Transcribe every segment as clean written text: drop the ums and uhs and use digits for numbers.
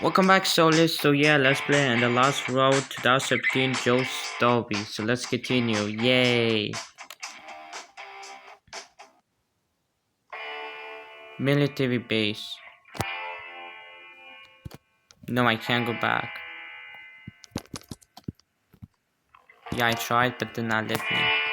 Welcome back, Saulius. So yeah, let's play in the last row 2017 Joe Dolby. So let's continue. Yay! Military base. No, I can't go back. Yeah, I tried, but did not let me.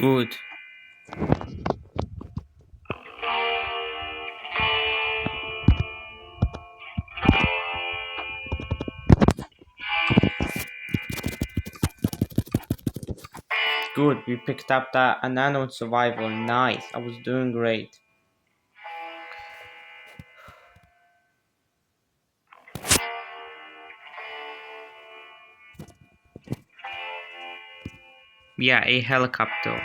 Good. Good. We picked up that a nano survival. Nice. I was doing great. Yeah, a helicopter.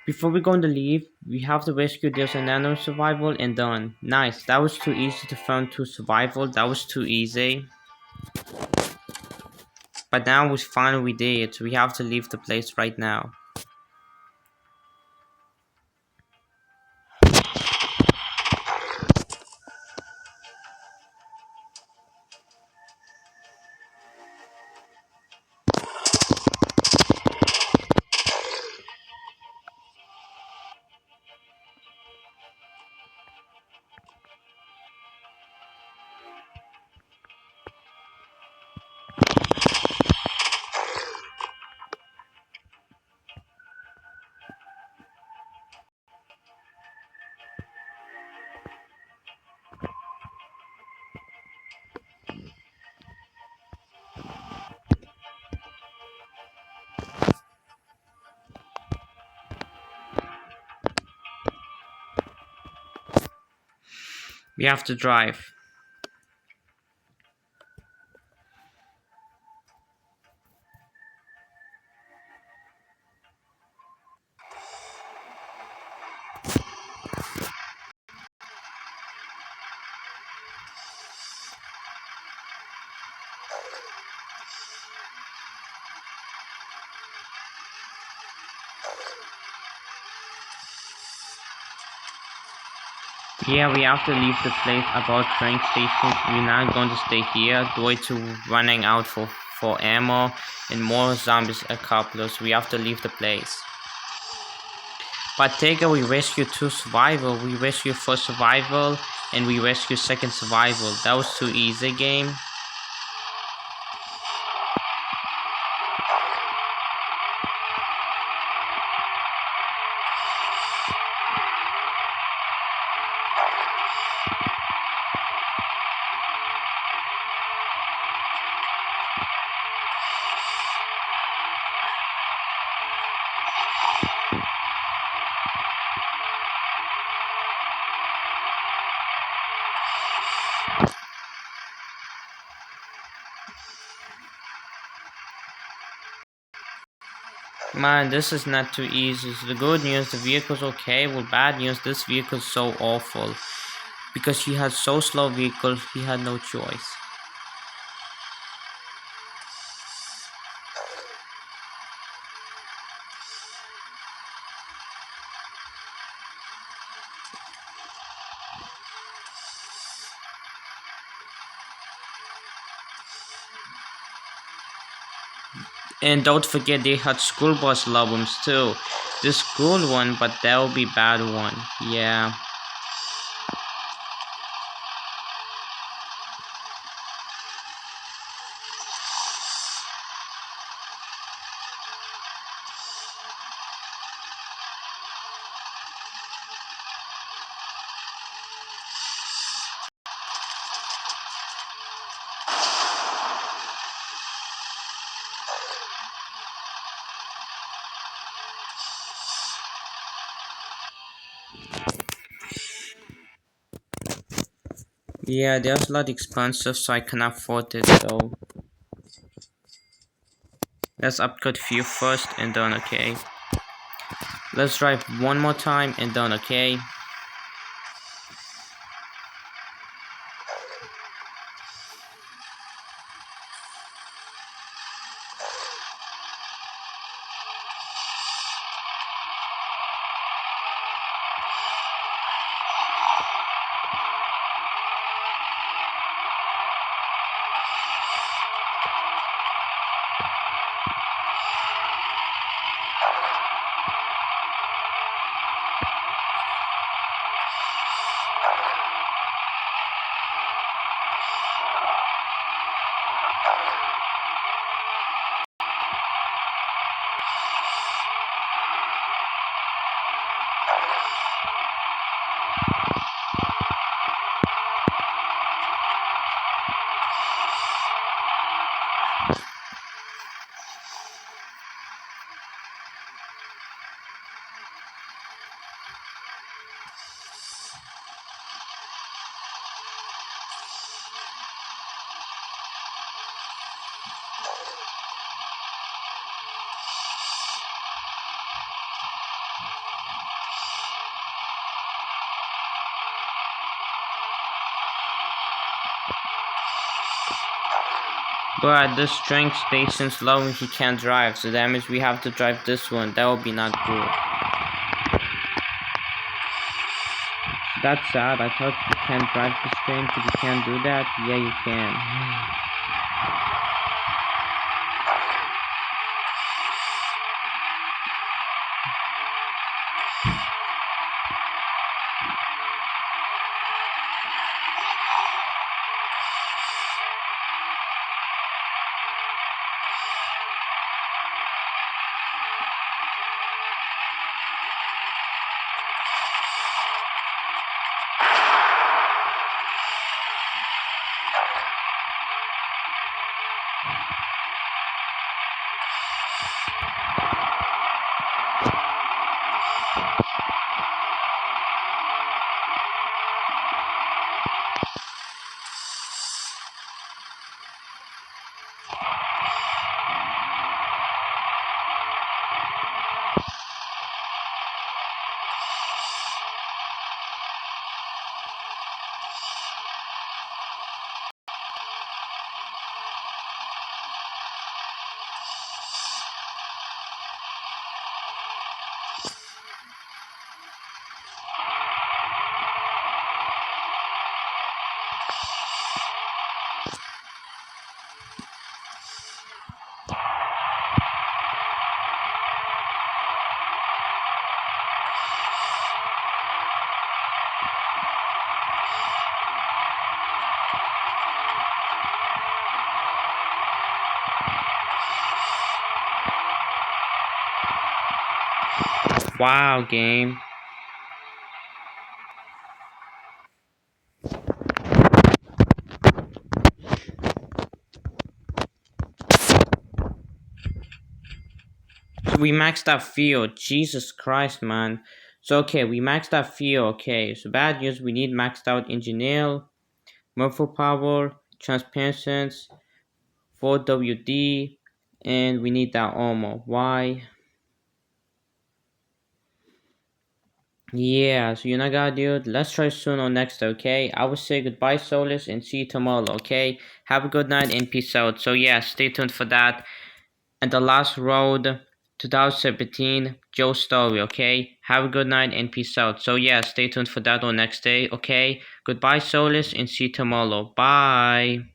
Before we're going to leave, we have to rescue this nano survival and done. Nice. That was too easy to find to survival. That was too easy. But now we finally did it. We have to leave the place right now. We have to drive. Yeah, we have to leave the place about train station. We're not going to stay here. Due to running out for ammo and more zombies are couplers. We have to leave the place. But Tega, we rescued 2 survival. We rescued first survival and we rescued second survival. That was too easy game. Man, this is not too easy. So the good news, the vehicle's okay. Well, bad news, this vehicle's so awful. Because he had so slow vehicle, he had no choice. And don't forget they had school bus albums too. This cool one, but that will be bad one. Yeah. Yeah, there's a lot expensive, so I cannot afford it. So let's upgrade few first and done. Okay. Let's drive one more time and done. Okay. But this strength station's low and he can't drive, so that means we have to drive this one. That would be not good. That's sad. I thought you can't drive this train, but you can't do that? Yeah, you can. Wow, game. So we maxed out field. Jesus Christ, man. So okay, we maxed out field. Okay, so bad news. We need maxed out engineer, muffle power, transparency, 4WD, and we need that armor. Why? Yeah, so you know God, dude. Let's try soon on next, okay? I will say goodbye, Saulius, and see you tomorrow, okay? Have a good night and peace out. So yeah, stay tuned for that. And the last road, 2017, Joe Story, okay? Have a good night and peace out. So yeah, stay tuned for that on next day, okay? Goodbye, Saulius, and see you tomorrow. Bye.